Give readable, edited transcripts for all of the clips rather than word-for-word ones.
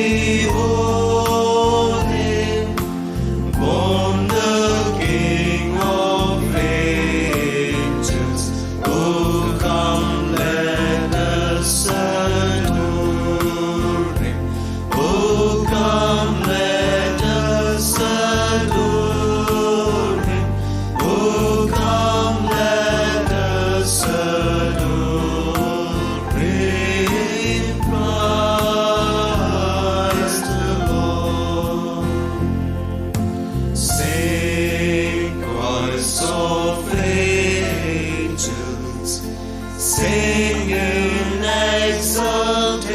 behold him, born the King of angels. Oh, come, let us adore him. Oh, come, let us adore him. Oh, come, let us adore him. Christ the Lord. Sing, chorus of angels, sing in exaltation.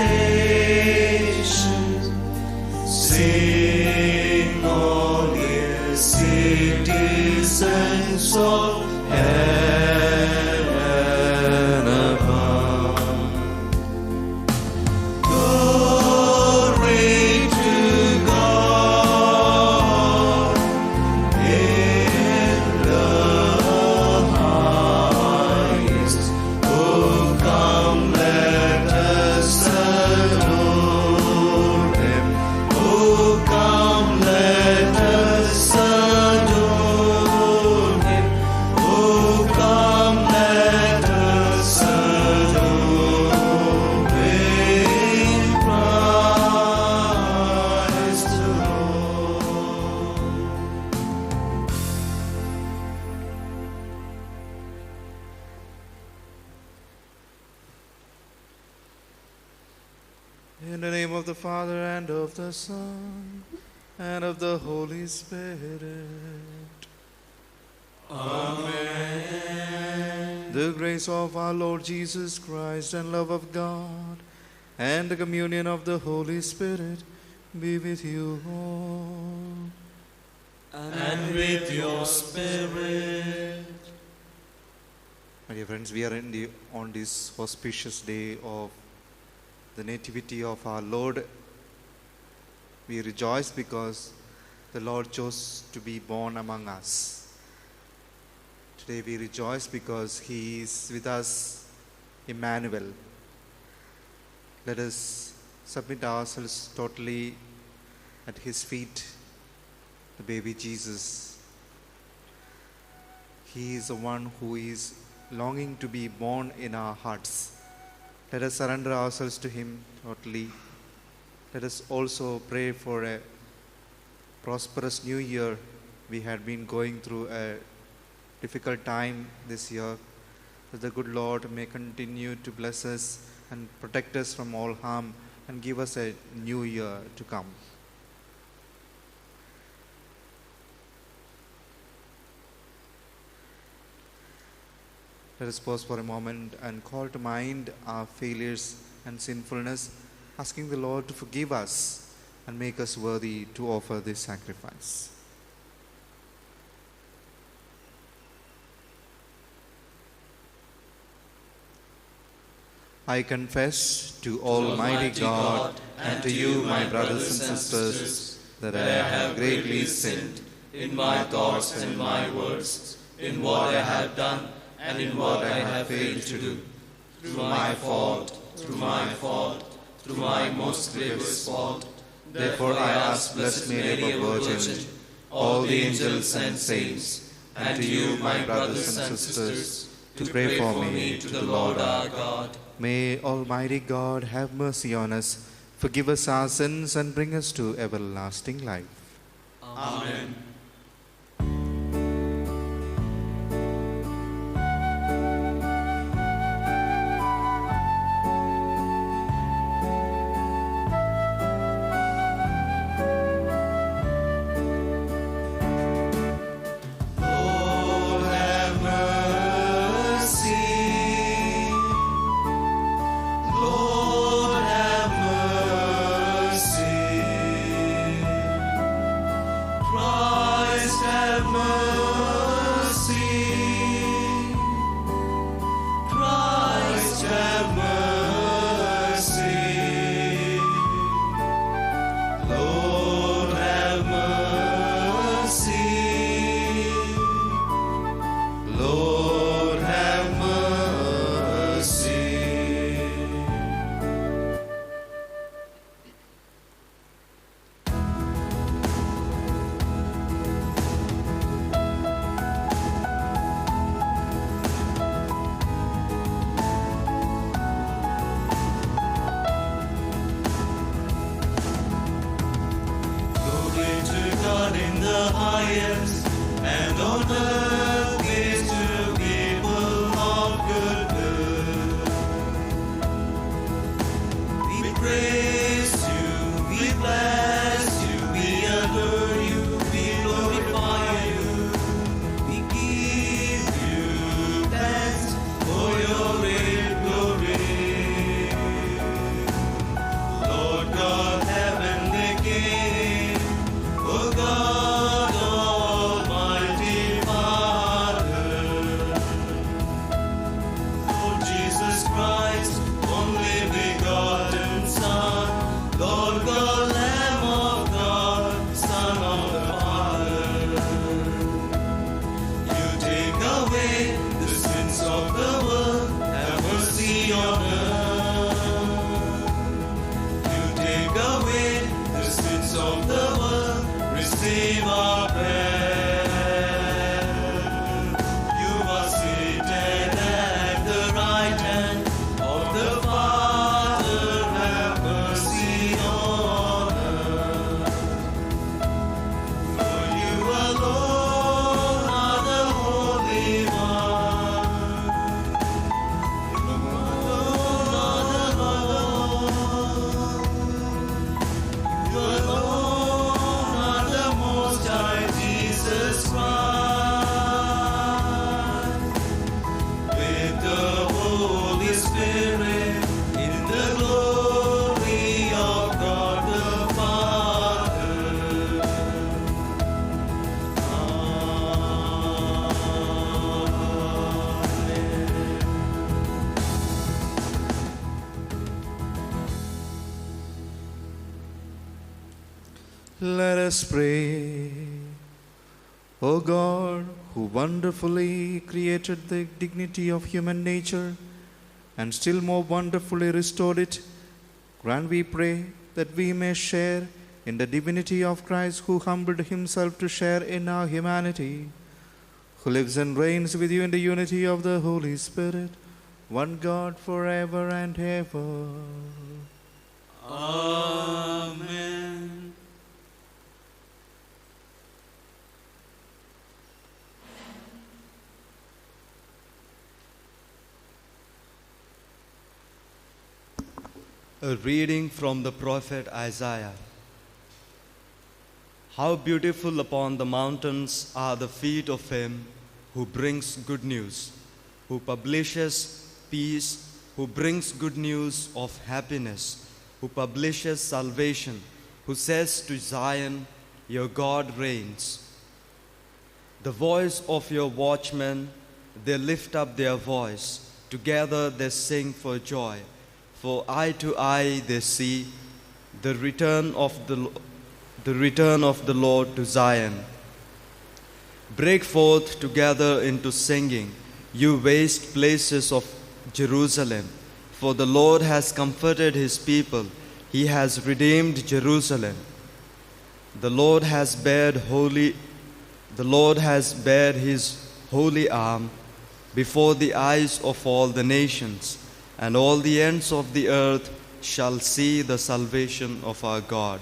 Sing, all ye citizens of heaven above. Glory to God in the highest. Oh, come, let us adore him. Oh, come, let us adore him. Oh, come, let us adore him. Christ the Lord. In the name of the Father, and of the Son, and of the Holy Spirit. Amen. The grace of our Lord Jesus Christ, and love of God, and the communion of the Holy Spirit be with you all. And with your spirit. My dear friends, we are on this auspicious day of the Nativity of our Lord. We rejoice because the Lord chose to be born among us. Today we rejoice because He is with us, Emmanuel. Let us submit ourselves totally at His feet, the baby Jesus. He is the one who is longing to be born in our hearts. Let us surrender ourselves to Him totally. Let us also pray for a prosperous new year. We had been going through a difficult time this year. That the good Lord may continue to bless us and protect us from all harm and give us a new year to come. Let us pause for a moment and call to mind our failures and sinfulness, asking the Lord to forgive us and make us worthy to offer this sacrifice. I confess to Almighty God and to you, my brothers and sisters, that I have greatly sinned in my thoughts and in my words, in what I have done and in what I have failed to do, through my fault, through my most grievous fault. Therefore I ask Blessed Mary, ever Virgin, all the angels and saints, and to you, my brothers and sisters, to pray for me to the Lord our God. May Almighty God have mercy on us, forgive us our sins, and bring us to everlasting life. Amen. Lord, have mercy. Lord, have mercy. Christ highest, and on earth peace to people of good will. We praise you, we bless you, we adore you, we glorify you. We give you thanks for your great glory. Lord God, heavenly King, O God, Almighty Father, Lord Jesus Christ, only begotten Son, Lord God, Lamb of God, Son of the Father. You take away the sins of the world, have mercy on earth. You take away the sins of the world, receive our prayer. You are seated at the right hand of the Father, have mercy on us. For you alone are the Holy One. You alone are the Lord. You alone are the Most High Jesus Christ. With the Holy Spirit, in the glory of God the Father. Amen. Let us pray. O God, who wonderfully created the dignity of human nature and still more wonderfully restored it, grant, we pray, that we may share in the divinity of Christ, who humbled himself to share in our humanity, who lives and reigns with you in the unity of the Holy Spirit, one God forever and ever. Amen. A reading from the prophet Isaiah. How beautiful upon the mountains are the feet of him who brings good news, who publishes peace, who brings good news of happiness, who publishes salvation, who says to Zion, your God reigns. The voice of your watchmen, they lift up their voice, together they sing for joy. For eye to eye they see the return of the Lord to Zion. Break forth together into singing, you waste places of Jerusalem. For the Lord has comforted his people, he has redeemed Jerusalem. The Lord has bared his holy arm before the eyes of all the nations, and all the ends of the earth shall see the salvation of our God.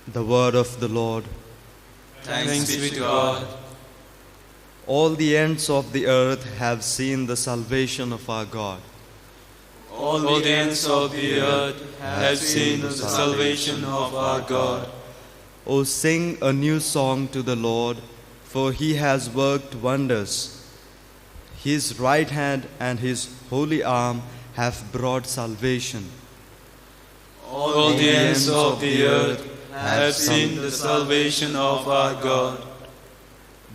The word of the Lord. Thanks be to God. All the ends of the earth have seen the salvation of our God. All the ends of the earth have seen the salvation of our God. O sing a new song to the Lord, for he has worked wonders. His right hand and his holy arm have brought salvation. All the ends of the earth have seen the salvation of our God.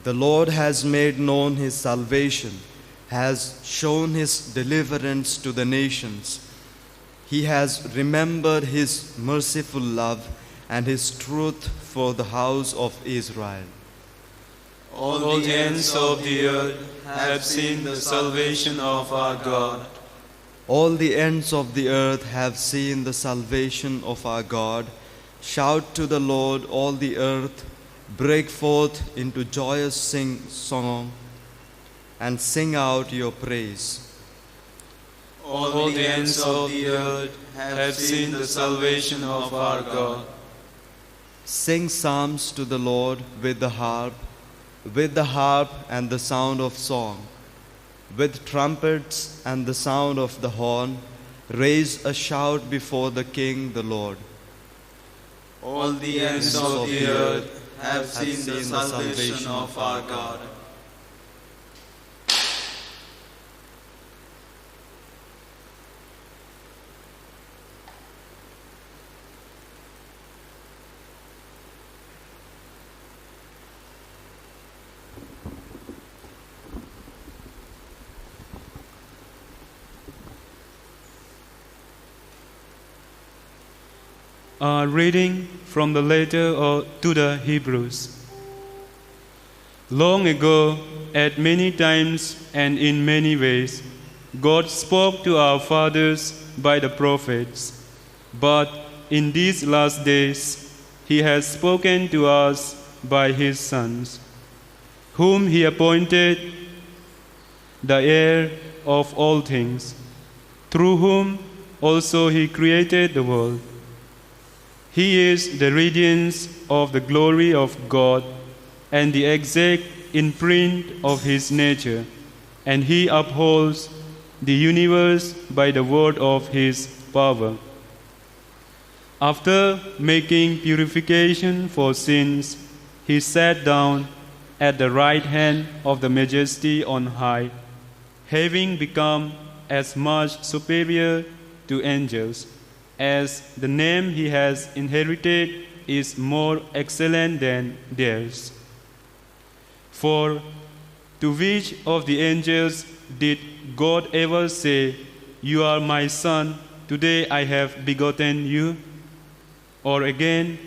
The Lord has made known his salvation, has shown his deliverance to the nations. He has remembered his merciful love and his truth for the house of Israel. All the ends of the earth have seen the salvation of our God. All the ends of the earth have seen the salvation of our God. Shout to the Lord, all the earth. Break forth into joyous song and sing out your praise. All the ends of the earth have seen the salvation of our God. Sing psalms to the Lord with the harp and the sound of song. With trumpets and the sound of the horn, raise a shout before the King, the Lord. All the ends of the earth have seen the salvation of our God. A reading from the letter to the Hebrews. Long ago, at many times and in many ways, God spoke to our fathers by the prophets. But in these last days, He has spoken to us by His sons, whom He appointed the heir of all things, through whom also He created the world. He is the radiance of the glory of God and the exact imprint of His nature, and He upholds the universe by the word of His power. After making purification for sins, He sat down at the right hand of the Majesty on high, having become as much superior to angels as the name He has inherited is more excellent than theirs. For to which of the angels did God ever say, "You are my son, today I have begotten you"? Or again,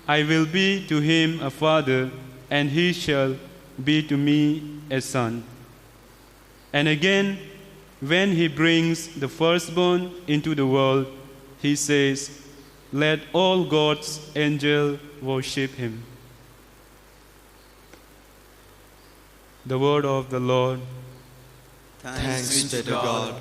"I will be to him a father, and he shall be to me a son"? And again, when He brings the firstborn into the world, He says, "Let all God's angels worship Him." The word of the Lord. Thanks be to God.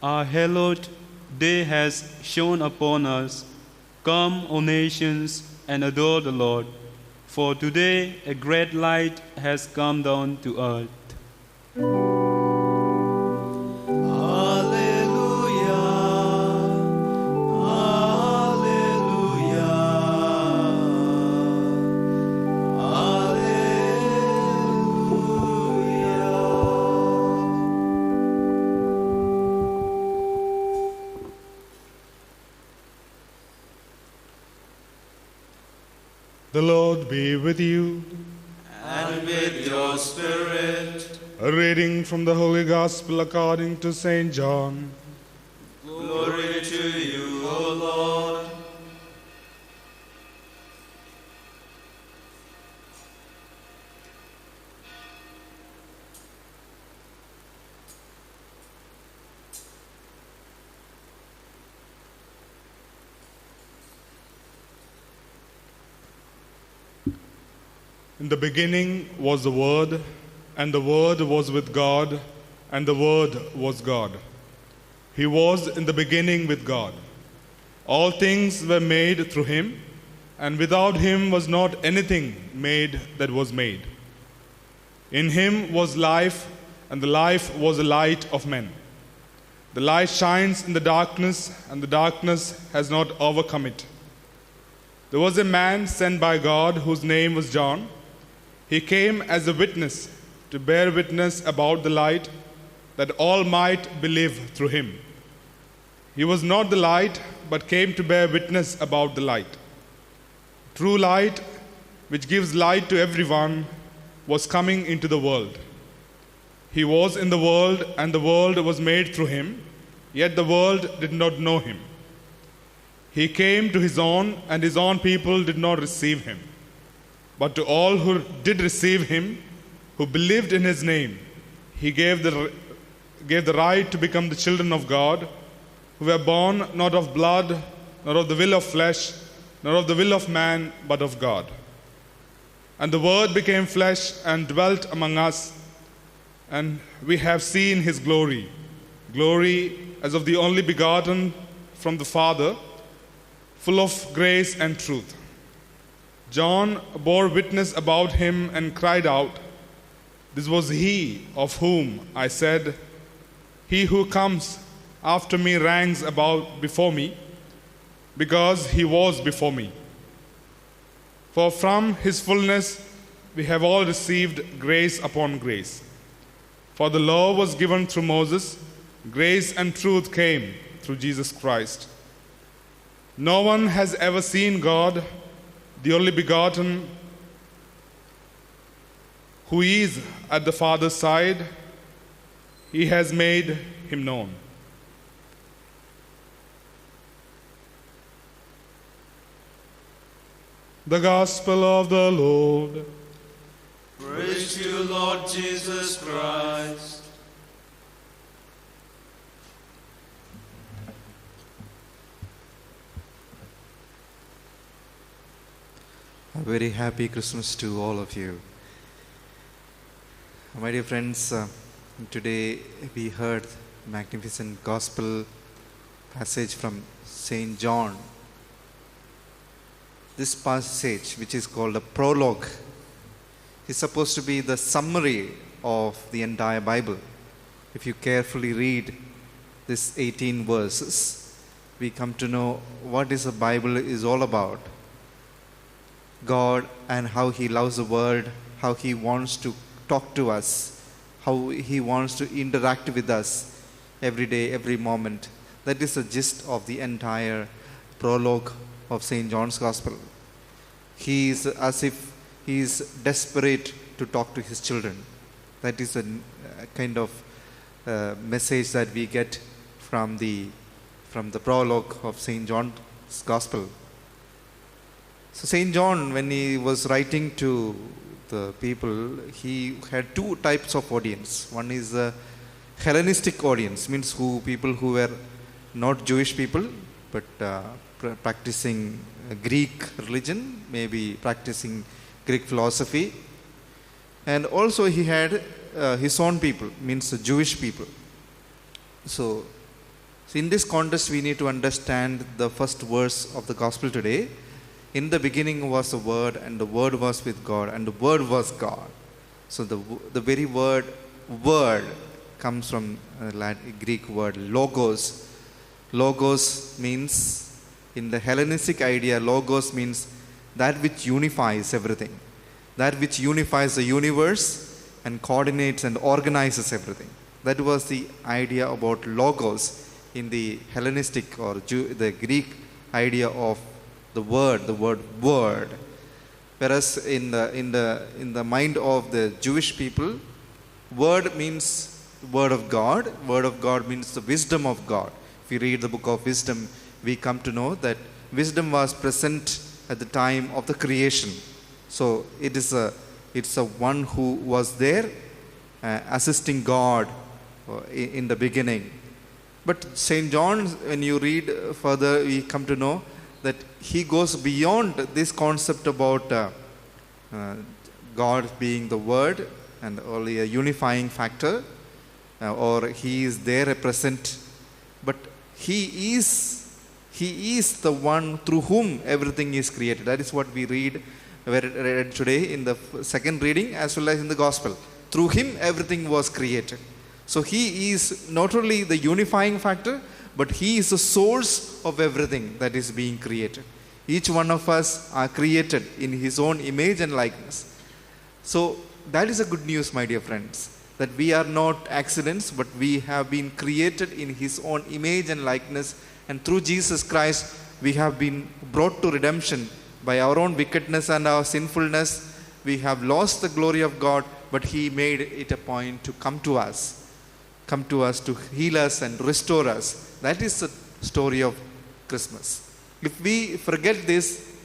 Our hallowed day has shone upon us. Come, O nations, and adore the Lord. For today a great light has come down to earth. The Lord be with you. And with your spirit. A reading from the Holy Gospel according to St. John. Glory to you, O Lord. In the beginning was the Word, and the Word was with God, and the Word was God. He was in the beginning with God. All things were made through Him, and without Him was not anything made that was made. In Him was life, and the life was the light of men. The light shines in the darkness, and the darkness has not overcome it. There was a man sent by God whose name was John. He came as a witness to bear witness about the light, that all might believe through him. He was not the light, but came to bear witness about the light. True light, which gives light to everyone, was coming into the world. He was in the world, and the world was made through him, yet the world did not know him. He came to his own, and his own people did not receive him. But to all who did receive him, who believed in his name, he gave the right to become the children of God, who were born not of blood, nor of the will of flesh, nor of the will of man, but of God. And the Word became flesh and dwelt among us, and we have seen his glory, glory as of the only begotten from the Father, full of grace and truth. John bore witness about him and cried out, "This was he of whom I said, 'He who comes after me ranks about before me, because he was before me.' For from his fullness we have all received grace upon grace. For the law was given through Moses, grace and truth came through Jesus Christ. No one has ever seen God, the only begotten, who is at the Father's side. He has made him known." The Gospel of the Lord. Praise to you, Lord Jesus Christ. A very happy Christmas to all of you. My dear friends, today we heard magnificent gospel passage from St. John. This passage, which is called a prologue, is supposed to be the summary of the entire Bible. If you carefully read these 18 verses, we come to know what is the Bible is all about. God and how he loves the world, how he wants to talk to us, how he wants to interact with us every day, every moment. That is the gist of the entire prologue of St. John's Gospel. He is as if he is desperate to talk to his children. That is a kind of message that we get from the prologue of St. John's Gospel. So St. John, when he was writing to the people, he had two types of audience. One is the Hellenistic audience, means people who were not Jewish people, but practicing Greek religion, maybe practicing Greek philosophy. And also he had his own people, means the Jewish people. So in this context, we need to understand the first verse of the Gospel today. In the beginning was the Word, and the Word was with God, and the Word was God. So the very word comes from Greek word logos. Logos means, in the Hellenistic idea, logos means that which unifies everything, that which unifies the universe and coordinates and organizes everything. That was the idea about logos in the Hellenistic or the Greek idea of the word word. Whereas in the mind of the Jewish people, word means word of God. Word of God means the wisdom of God. If we read the book of wisdom, we come to know that wisdom was present at the time of the creation. So it's a one who was there assisting God in the beginning. But St. John, when you read further, we come to know that he goes beyond this concept about God being the Word and only a unifying factor, or he is there present, but he is the one through whom everything is created. That is what we read today in the second reading as well as in the Gospel. Through him everything was created. So he is not only the unifying factor, but he is the source of everything that is being created. Each one of us are created in his own image and likeness. So that is a good news, my dear friends, that we are not accidents, but we have been created in his own image and likeness, and through Jesus Christ we have been brought to redemption. By our own wickedness and our sinfulness, we have lost the glory of God, but he made it a point to come to us to heal us and restore us. That is the story of Christmas. If we forget this,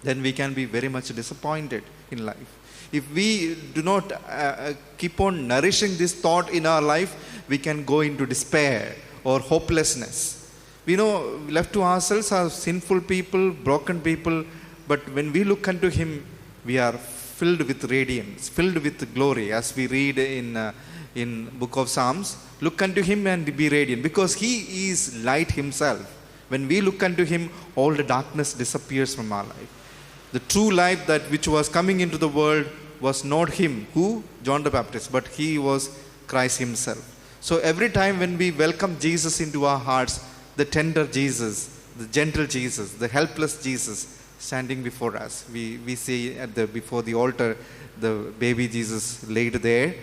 then we can be very much disappointed in life. If we do not keep on nourishing this thought in our life, we can go into despair or hopelessness. We know, left to ourselves are sinful people, broken people, but when we look unto him, we are filled with radiance, filled with glory, as we read in book of Psalms. Look unto him and be radiant, because he is light himself. When we look unto him, all the darkness disappears from our life. The true light that which was coming into the world was not him, who? John the Baptist, but he was Christ himself. So every time when we welcome Jesus into our hearts, the tender Jesus, the gentle Jesus, the helpless Jesus standing before us. We see before the altar, the baby Jesus laid there,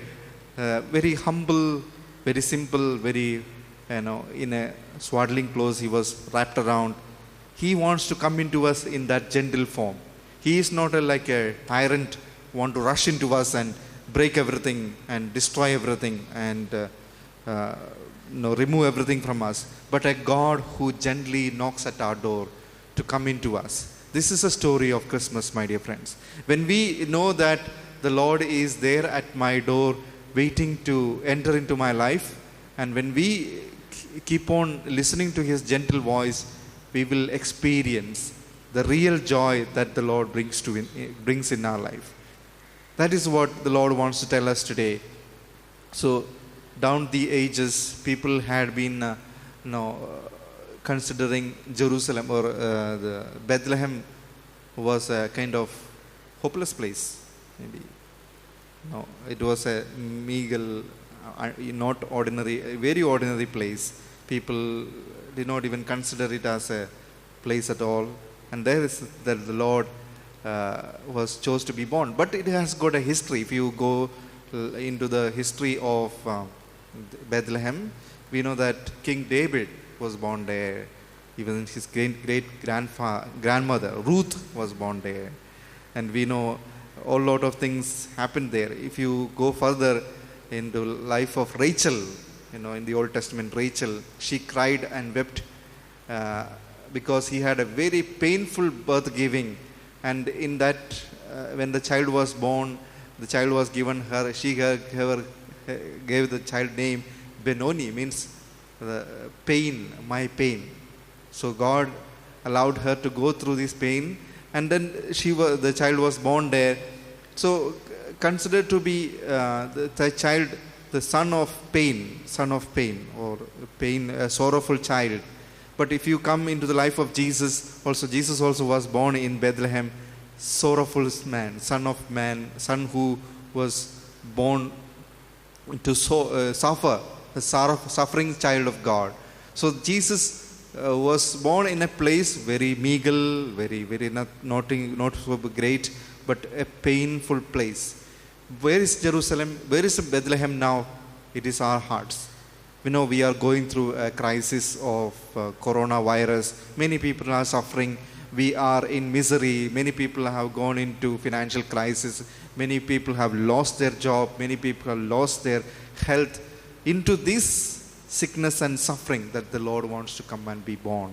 very humble, very simple, very, in a swaddling clothes he was wrapped around. He wants to come into us in that gentle form. He is not like a tyrant, want to rush into us and break everything and destroy everything and remove everything from us, but a God who gently knocks at our door to come into us. This is a story of Christmas, my dear friends. When we know that the Lord is there at my door waiting to enter into my life, and when we keep on listening to his gentle voice, we will experience the real joy that the Lord brings in our life. That is what the Lord wants to tell us today. So down the ages, people had been considering Jerusalem or the Bethlehem was a kind of hopeless place. Maybe it was a meager, not ordinary, a very ordinary place. People did not even consider it as a place at all. And there is that the Lord was chose to be born. But it has got a history. If you go into the history of Bethlehem, we know that King David was born there. Even his grandmother Ruth was born there. And we know a lot of things happened there. If you go further into life of Rachel, in the Old Testament, Rachel, she cried and wept because he had a very painful birth giving. And in that, when the child was born, the child was given her, she gave the child name Benoni, means the pain, my pain. So God allowed her to go through this pain, and then the child was born there. So considered to be the child, the son of pain, or pain, a sorrowful child. But if you come into the life of Jesus also was born in Bethlehem, sorrowful man, son who was born to suffer, a suffering child of God. So Jesus was born in a place very meager, very not so great, but a painful place. Where is Jerusalem? Where is Bethlehem now? It is our hearts. We know we are going through a crisis of coronavirus. Many people are suffering. We are in misery. Many people have gone into financial crisis. Many people have lost their job. Many people have lost their health. Into this sickness and suffering that the Lord wants to come and be born.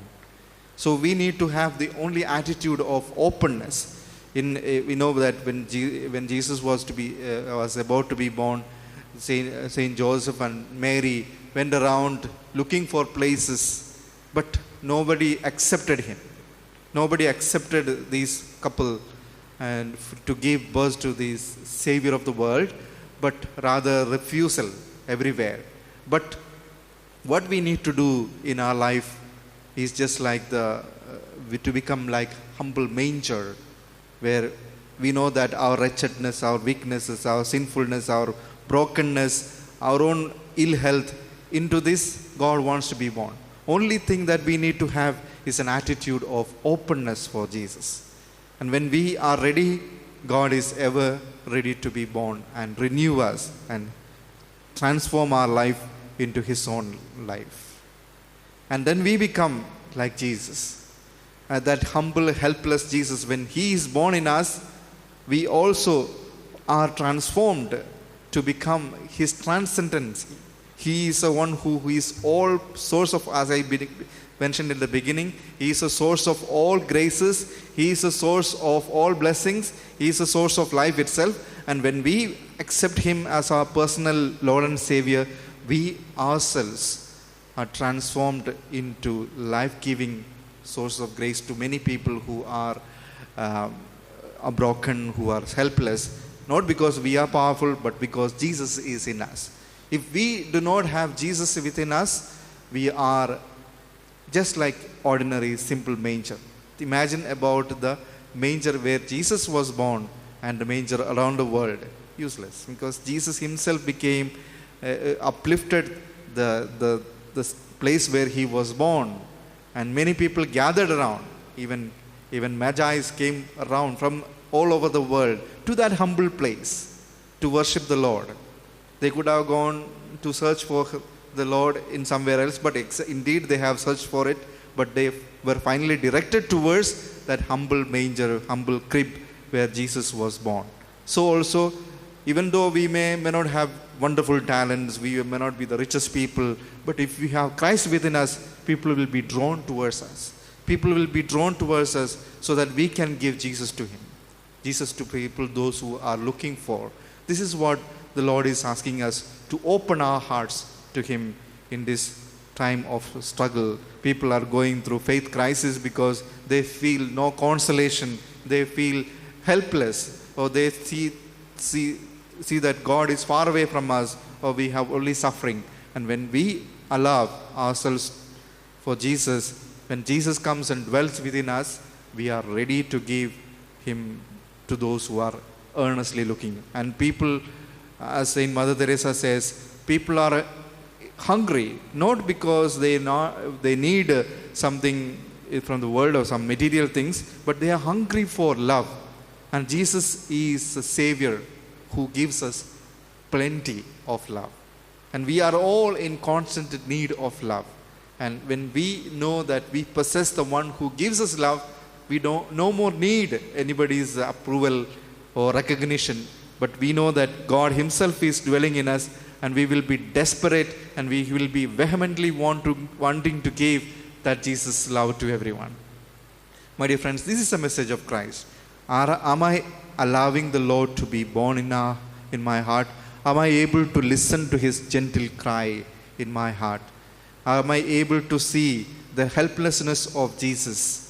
So we need to have the only attitude of openness. We know that when Jesus was about to be born, Saint Joseph and Mary went around looking for places, but nobody accepted him. Nobody accepted this couple and to give birth to this Savior of the world, but rather refusal everywhere. But what we need to do in our life is just like to become like humble manger, where we know that our wretchedness, our weaknesses, our sinfulness, our brokenness, our own ill health, into this God wants to be born. Only thing that we need to have is an attitude of openness for Jesus. And when we are ready, God is ever ready to be born and renew us and transform our life into his own life. And then we become like Jesus. That humble, helpless Jesus, when he is born in us, we also are transformed to become his transcendence. He is the one who is all source of, as I mentioned in the beginning, he is a source of all graces, he is a source of all blessings, he is a source of life itself. And when we accept him as our personal Lord and Savior, we ourselves are transformed into life-giving source of grace to many people who are broken, who are helpless, not because we are powerful, but because Jesus is in us. If we do not have Jesus within us, we are just like ordinary simple manger. Imagine about the manger where Jesus was born and the manger around the world. Useless, because Jesus himself became uplifted the place where he was born, and many people gathered around. Even Magi came around from all over the world to that humble place to worship the Lord. They could have gone to search for the Lord in somewhere else, but indeed they have searched for it, but they were finally directed towards that humble manger, humble crib where Jesus was born. So also, even though we may not have wonderful talents, we may not be the richest people, but if we have Christ within us, people will be drawn towards us. People will be drawn towards us so that we can give Jesus to him. Jesus to people, those who are looking for. This is what the Lord is asking us, to open our hearts to him in this time of struggle. People are going through faith crisis because they feel no consolation, they feel helpless, or they see that God is far away from us, or we have only suffering. And when we allow ourselves for Jesus, when Jesus comes and dwells within us, we are ready to give him to those who are earnestly looking. And people, as Saint Mother Teresa says, people are hungry not because they need something from the world or some material things, but they are hungry for love. And Jesus is a Savior who gives us plenty of love. And we are all in constant need of love. And when we know that we possess the one who gives us love, we no more need anybody's approval or recognition, but we know that God himself is dwelling in us, and we will be desperate and we will be vehemently wanting to give that Jesus' love to everyone. My dear friends, this is a message of Christ. Am I allowing the Lord to be born in my heart? Am I able to listen to his gentle cry in my heart? Am I able to see the helplessness of Jesus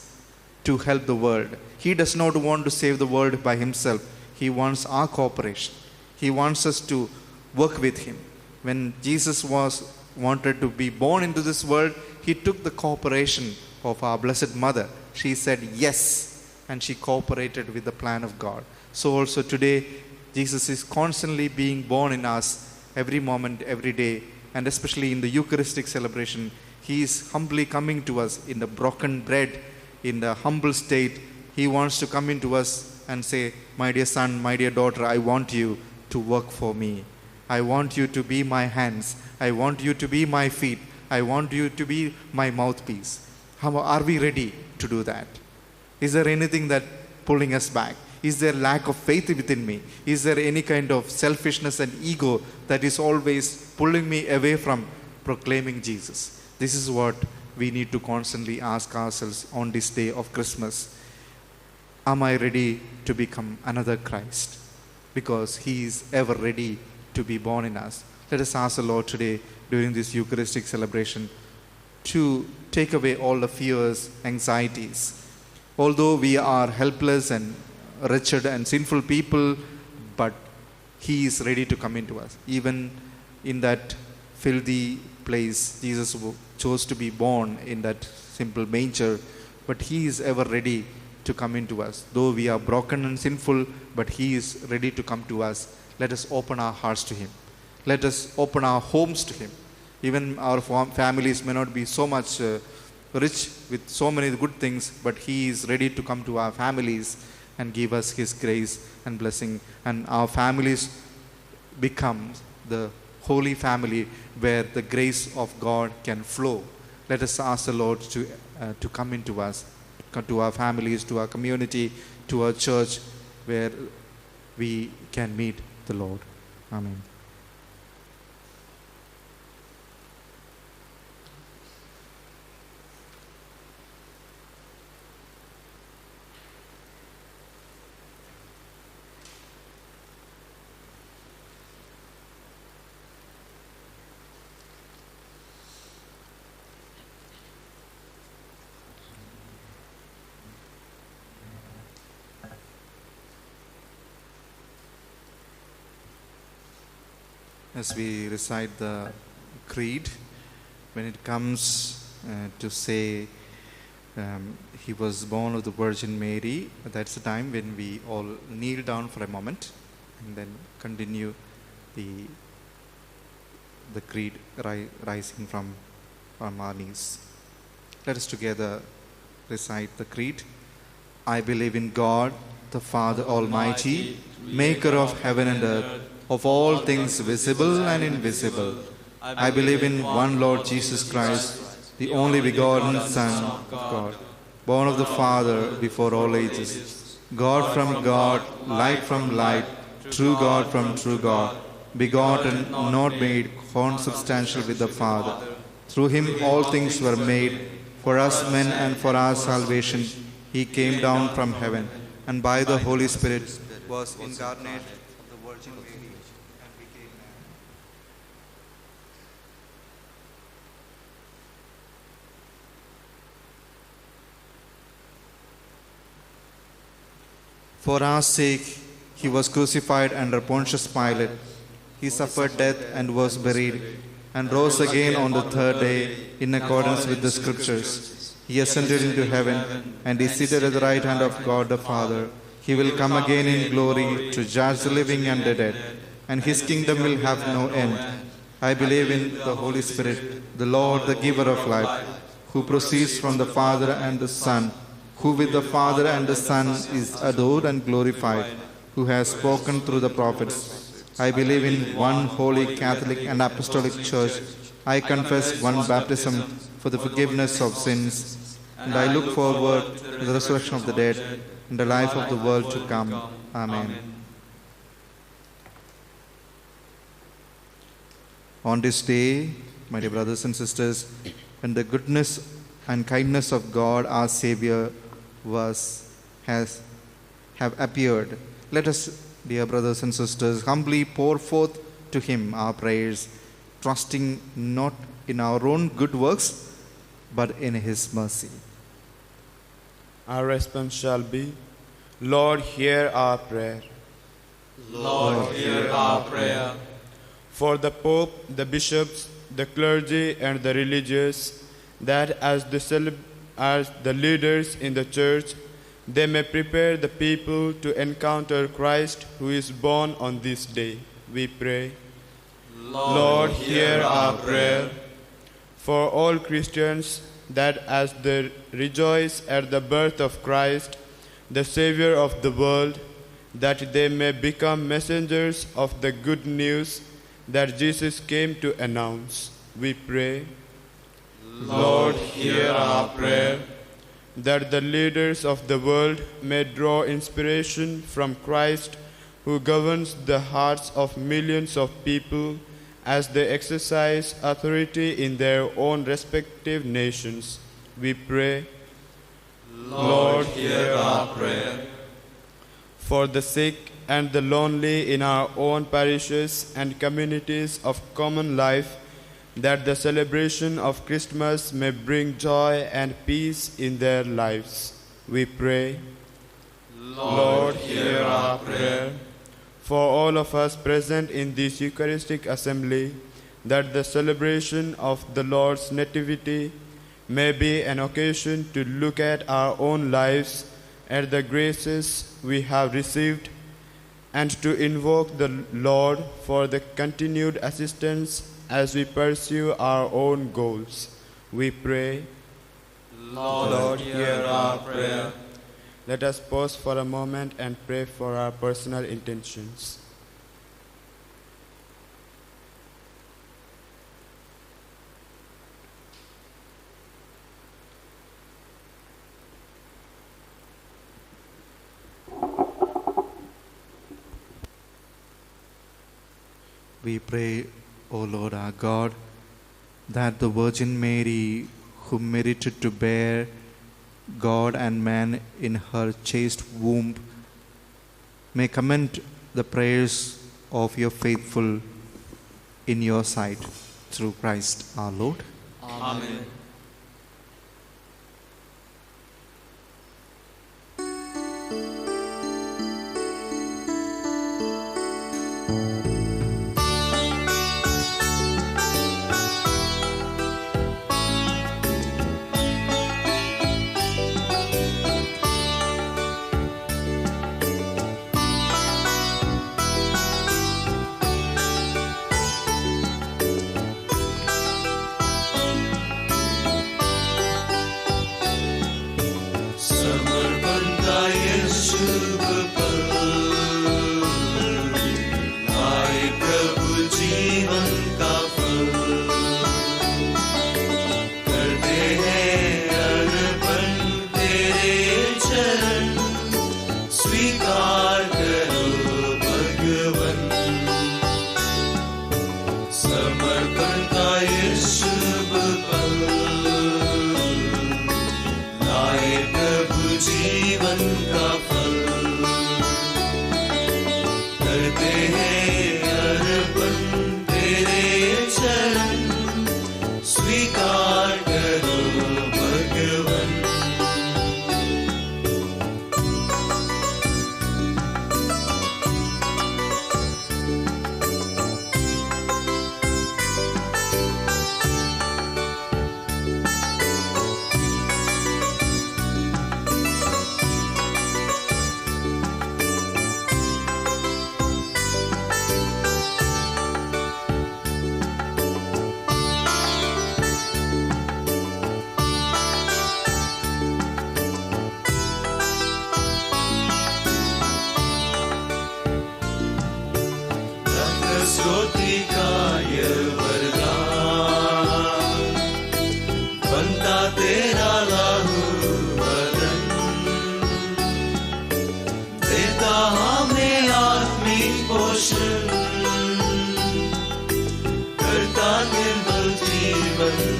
to help the world? He does not want to save the world by himself. He wants our cooperation. He wants us to work with him. When Jesus wanted to be born into this world, he took the cooperation of our Blessed Mother. She said yes, and she cooperated with the plan of God. So also today, Jesus is constantly being born in us every moment, every day, and especially in the Eucharistic celebration. He is humbly coming to us in the broken bread, in the humble state. He wants to come into us and say, my dear son, my dear daughter, I want you to work for me. I want you to be my hands. I want you to be my feet. I want you to be my mouthpiece. How are we ready to do that? Is there anything that pulling us back? Is there lack of faith within me? Is there any kind of selfishness and ego that is always pulling me away from proclaiming Jesus? This is what we need to constantly ask ourselves on this day of Christmas. Am I ready to become another Christ? Because he is ever ready to be born in us. Let us ask the Lord today during this Eucharistic celebration to take away all the fears, anxieties. Although we are helpless and wretched and sinful people, but he is ready to come into us. Even in that filthy place, Jesus chose to be born in that simple manger, but he is ever ready to come into us. Though we are broken and sinful, but he is ready to come to us. Let us open our hearts to him. Let us open our homes to him. Even our families may not be so much rich with so many good things, but he is ready to come to our families and give us his grace and blessing. And our families become the holy family where the grace of God can flow. Let us ask the Lord to come into us, to our families, to our community, to our church, where we can meet the Lord. Amen. as we recite the creed, when it comes to say he was born of the Virgin Mary, that's the time when we all kneel down for a moment and then continue the creed rising from our knees. Let us together recite the creed. I believe in God, the Father Almighty, maker of heaven and earth, of all things visible and invisible. I believe in one Lord Jesus Christ, the only begotten Son of God, born of the Father before all ages, God from God, light from light, true God from true God, begotten, not made, consubstantial with the Father. Through him all things were made. For us men and for our salvation, he came down from heaven, and by the Holy Spirit was incarnate of the Virgin Mary and became man. For our sake, he was crucified under Pontius Pilate. He suffered death and was buried, and rose again on the third day in accordance with the Scriptures. He ascended into heaven, and is seated at the right hand of God the Father. He will come again in glory to judge the living and the dead, and his kingdom will have no end. I believe in the Holy Spirit, the Lord, the giver of life, who proceeds from the Father and the Son, who with the Father and the Son is adored and glorified, who has spoken through the prophets. I believe in one holy Catholic and Apostolic Church. I confess one baptism for the forgiveness of sins, and I look forward to the resurrection of the dead and the life of the world to come. Amen. On this day, my dear brothers and sisters, when the goodness and kindness of God our Savior have appeared, let us, dear brothers and sisters, humbly pour forth to him our prayers, trusting not in our own good works, but in his mercy. Our response shall be, Lord, hear our prayer. Lord, hear our prayer. For the Pope, the bishops, the clergy, and the religious, that as the leaders in the Church, they may prepare the people to encounter Christ who is born on this day, we pray. Lord, hear our prayer. For all Christians, that as they rejoice at the birth of Christ, the Savior of the world, that they may become messengers of the good news that Jesus came to announce, we pray. Lord, hear our prayer. That the leaders of the world may draw inspiration from Christ, who governs the hearts of millions of people as they exercise authority in their own respective nations, we pray. Lord, hear our prayer. For the sick and the lonely in our own parishes and communities of common life, that the celebration of Christmas may bring joy and peace in their lives, we pray. Lord, hear our prayer. For all of us present in this Eucharistic assembly, that the celebration of the Lord's Nativity may be an occasion to look at our own lives, at the graces we have received, and to invoke the Lord for the continued assistance as we pursue our own goals, we pray. Lord, hear our prayer. Let us pause for a moment and pray for our personal intentions. We pray, O Lord our God, that the Virgin Mary, who merited to bear God and man in her chaste womb, may commend the prayers of your faithful in your sight, through Christ our Lord. Amen.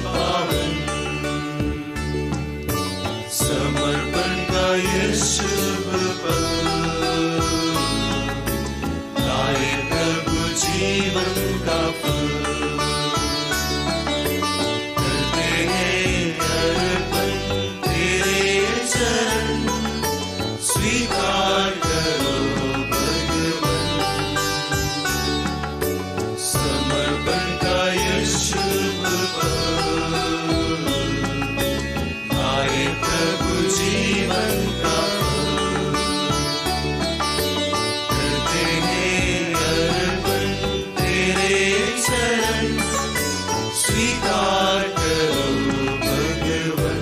पावन समर्पण का ये शुभ पल लाए प्रभु जीवन का फल करते हैं अर्पण तेरे चरण स्वीकार करो भगवन समर्पण का ये शुभ पल आए प्रभु जीवन का फल करते हैं अर्पण तेरे चरण स्वीकार करो भगवन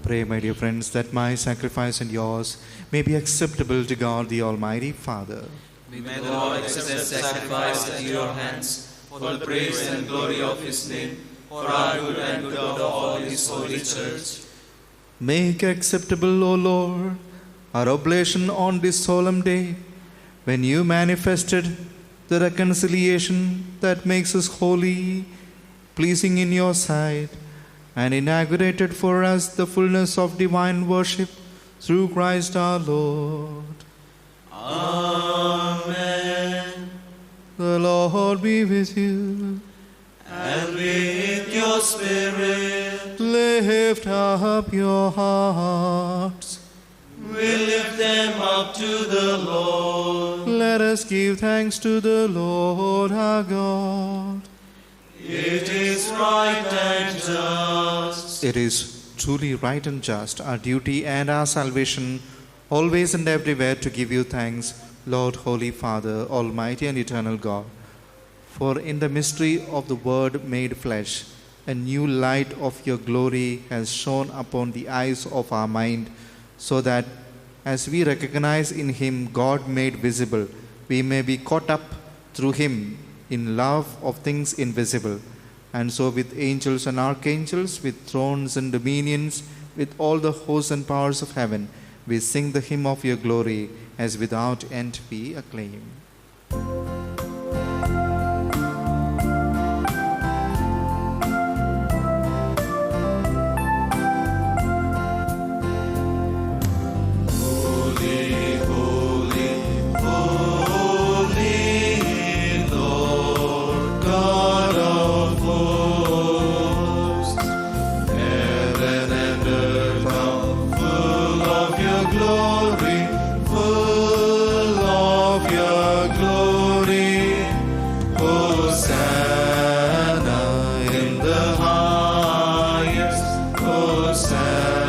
Pray, my dear friends, that my sacrifice and yours may be acceptable to God the Almighty Father. May the Lord accept the sacrifice at your hands for the praise and glory of his name, for our good and good of all his holy church. Make acceptable, O Lord, our oblation on this solemn day, when you manifested the reconciliation that makes us holy, pleasing in your sight, and inaugurated for us the fullness of divine worship through Christ our Lord. Amen. The Lord be with you. And with your spirit, Lift up your hearts. we lift them up to the Lord. Let us give thanks to the Lord our God. It is right and just. It is truly right and just, our duty and our salvation, always and everywhere to give you thanks, Lord, Holy Father, Almighty and Eternal God. For in the mystery of the Word made flesh, a new light of your glory has shone upon the eyes of our mind, so that as we recognize in him God made visible, we may be caught up through him in love of things invisible. And so with angels and archangels, with thrones and dominions, with all the hosts and powers of heaven, we sing the hymn of your glory, as without end we acclaim. Holy, holy, holy, Lord God of hosts. Heaven and earth are full of your glory, full of your glory. Hosanna in the highest, Hosanna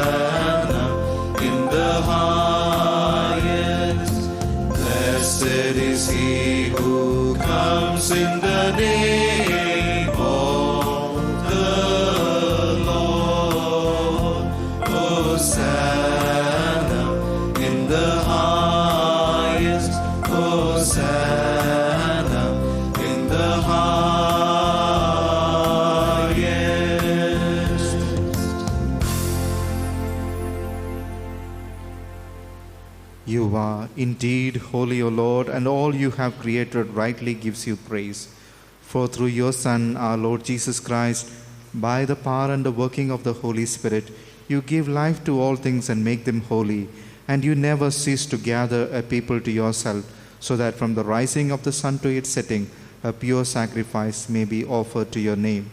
in the highest. Blessed is he who comes in the name of the Lord. Hosanna in the highest, Hosanna in the highest. You are indeed holy, O Lord, and all you have created rightly gives you praise. For through your Son, our Lord Jesus Christ, by the power and the working of the Holy Spirit, you give life to all things and make them holy, and you never cease to gather a people to yourself, so that from the rising of the sun to its setting, a pure sacrifice may be offered to your name.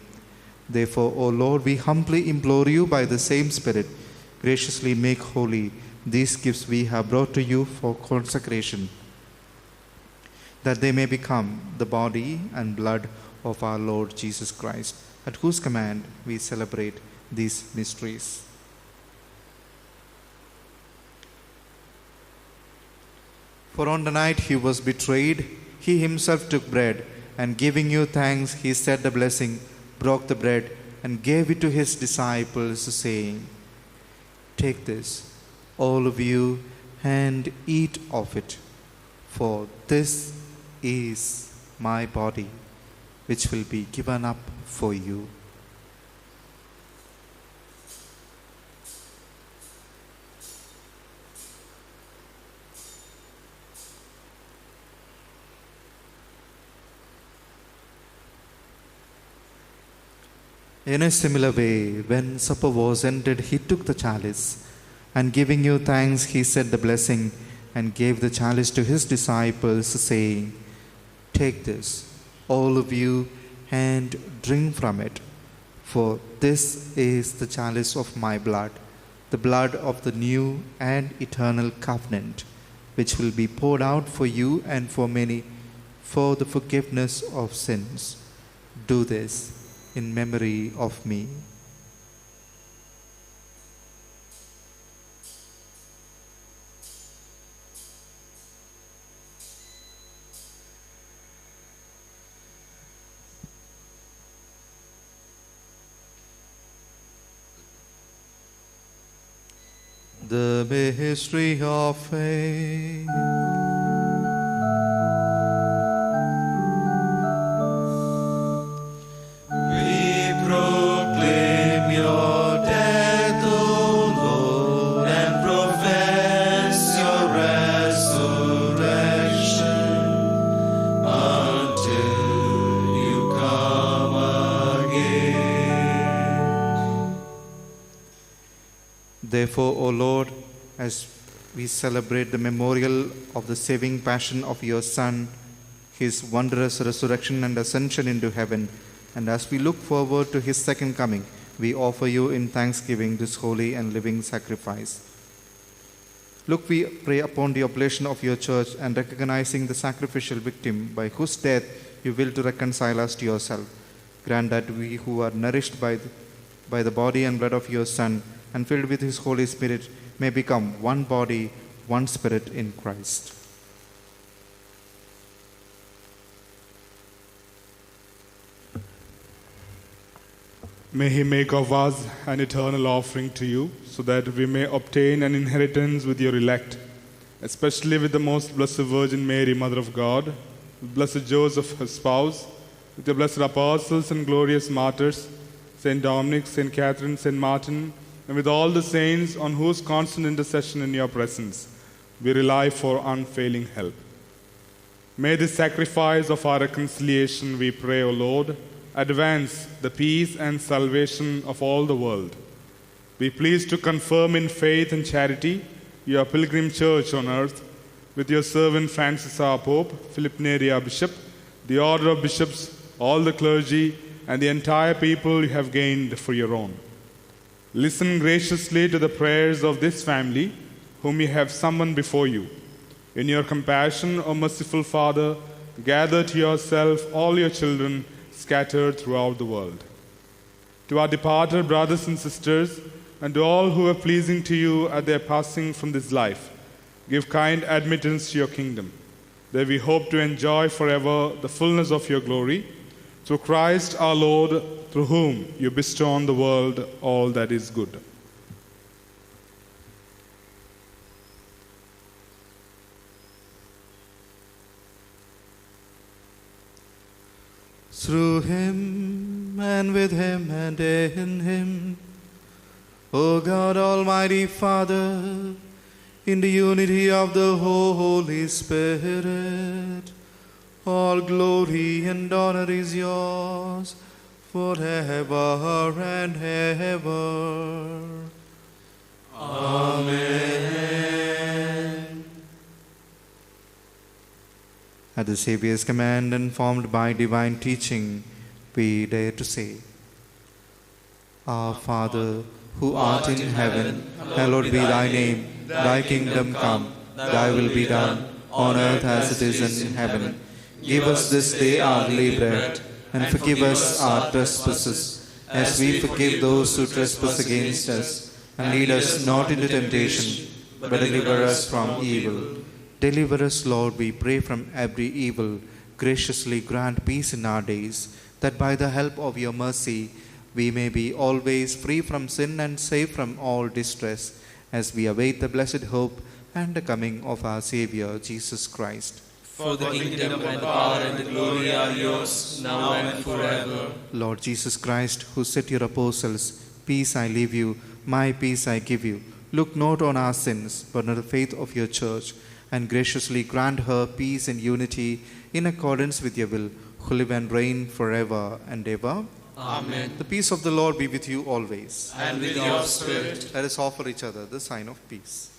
Therefore, O Lord, we humbly implore you by the same Spirit, graciously make holy these gifts we have brought to you for consecration, that they may become the body and blood of our Lord Jesus Christ, at whose command we celebrate these mysteries. For on the night he was betrayed, he himself took bread, and giving you thanks, he said the blessing, broke the bread, and gave it to his disciples, saying, "Take this, all of you, and eat of it, for this is my body, which will be given up for you." In a similar way, when supper was ended, he took the chalice, and giving you thanks, he said the blessing, and gave the chalice to his disciples, saying, "Take this, all of you, and drink from it. For this is the chalice of my blood, the blood of the new and eternal covenant, which will be poured out for you and for many for the forgiveness of sins. Do this in memory of me." The mystery of faith. We proclaim your death, O Lord, and profess your resurrection until you come again. Therefore, O Lord, as we celebrate the memorial of the saving passion of your Son, his wondrous resurrection and ascension into heaven, and as we look forward to his second coming, we offer you in thanksgiving this holy and living sacrifice. Look, we pray upon the oblation of your church, and recognizing the sacrificial victim by whose death you will to reconcile us to yourself. Grant that we who are nourished by the body and blood of your Son and filled with his Holy Spirit may become one body, one spirit in Christ. May he make of us an eternal offering to you, so that we may obtain an inheritance with your elect, especially with the most blessed Virgin Mary, Mother of God, with blessed Joseph, her spouse, with the blessed apostles and glorious martyrs, Saint Dominic, Saint Catherine, Saint Martin, and with all the saints on whose constant intercession in your presence we rely for unfailing help. May this sacrifice of our reconciliation, we pray, O Lord, advance the peace and salvation of all the world. Be pleased to confirm in faith and charity your pilgrim church on earth, with your servant Francis our Pope, Philip Neri our Bishop, the order of bishops, all the clergy, and the entire people you have gained for your own. Listen graciously to the prayers of this family, whom you have summoned before you. In your compassion, O merciful Father, gather to yourself all your children scattered throughout the world. To our departed brothers and sisters, and to all who are pleasing to you at their passing from this life, give kind admittance to your kingdom, that we hope to enjoy forever the fullness of your glory, through Christ our Lord, through whom you bestow on the world all that is good. Through him, and with him, and in him, O God, Almighty Father, in the unity of the Holy Spirit, all glory and honor is yours forever and ever. Amen. At the Saviour's command, informed by divine teaching, we dare to say, Our Father, who art in heaven, hallowed be thy name. Thy kingdom come, thy will be done, on earth as it is in heaven. Give us this day our daily bread, and forgive us our trespasses, as we forgive those who trespass against us. And lead us not into temptation, but deliver us from evil. Deliver us, Lord, we pray, from every evil. Graciously grant peace in our days, that by the help of your mercy we may be always free from sin and safe from all distress, as we await the blessed hope and the coming of our Saviour, Jesus Christ. For the kingdom and the power and the glory are yours, now and forever. Lord Jesus Christ, who said to your apostles, Peace I leave you, my peace I give you, look not on our sins, but on the faith of your church, and graciously grant her peace and unity in accordance with your will, who live and reign forever and ever. Amen. The peace of the Lord be with you always. And with your spirit. Let us offer each other the sign of peace.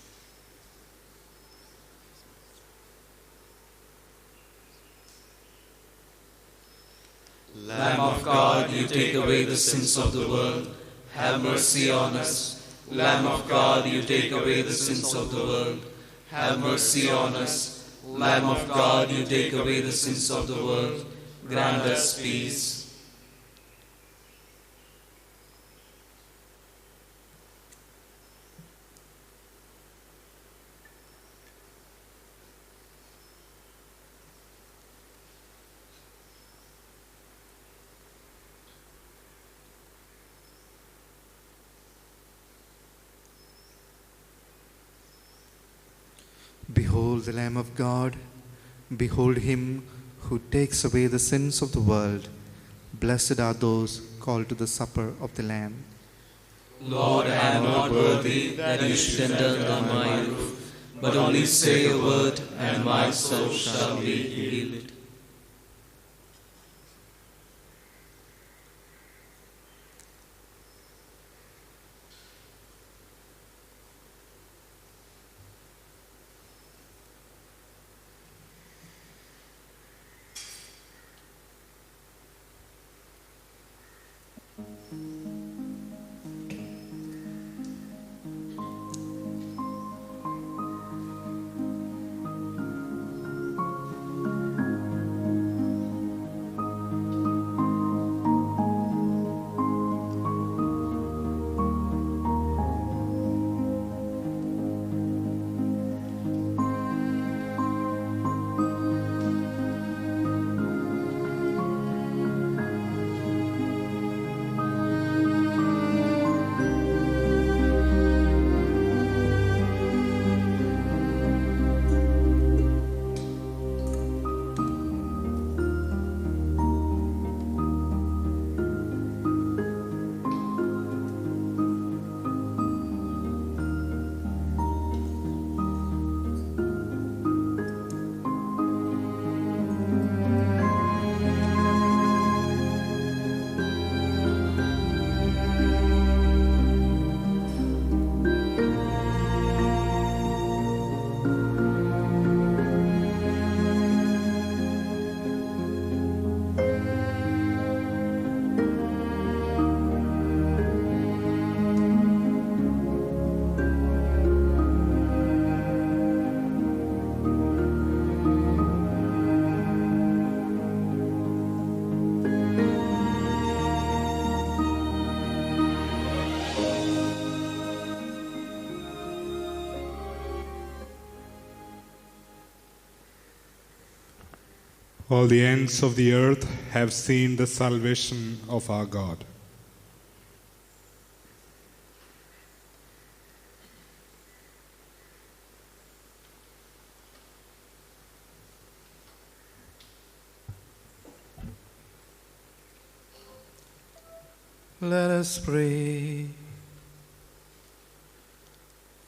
Lamb of God, you take away the sins of the world. Have mercy on us. Lamb of God, you take away the sins of the world. Have mercy on us. Lamb of God, you take away the sins of the world. Grant us peace. Behold the Lamb of God. Behold him who takes away the sins of the world. Blessed are those called to the supper of the Lamb. Lord, I am not worthy that you should enter under my roof, but only say a word, and my soul shall be healed. All the ends of the earth have seen the salvation of our God. Let us pray.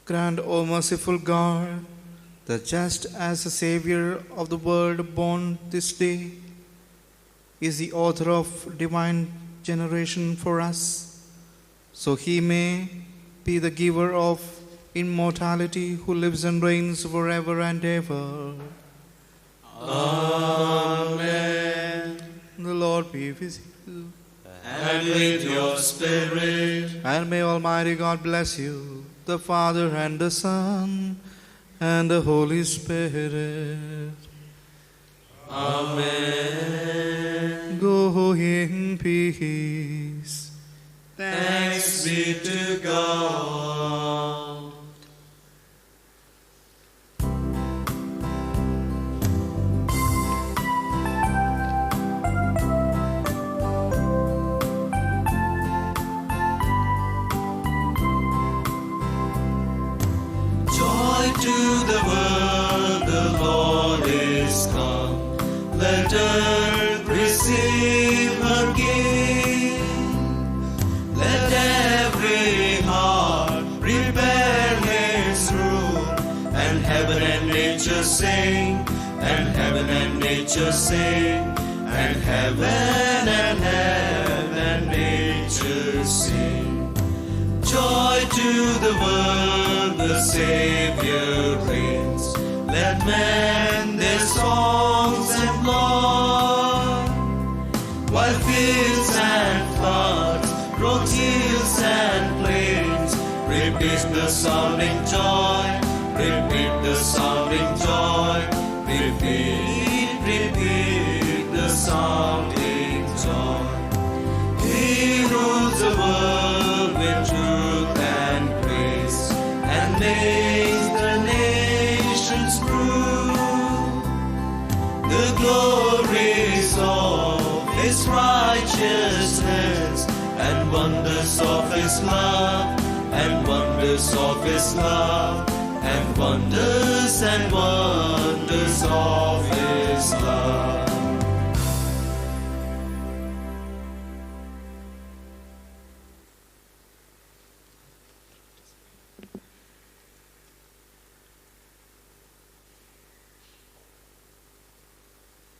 Grant, O merciful God, that just as the Savior of the world born this day is the author of divine generation for us, so he may be the giver of immortality who lives and reigns forever and ever. Amen. The Lord be with you. And with your spirit. And may Almighty God bless you, the Father and the Son and the Holy Spirit. Amen. Go in peace. Thanks be to God. Joy to the world, the Lord is come. Let earth receive her gift. Let every heart prepare its rule. And heaven and nature sing, and heaven and nature sing, and heaven creatures sing. Joy to the world, the Savior reigns. Let men their songs employ, while fields and floods, road hills and plains, repeat the sounding joy, repeat the sounding joy, repeat, repeat the sounding joy. He rules the world with truth and grace, and makes the nations prove the glories of His righteousness, and wonders of His love, and wonders of His love, and wonders of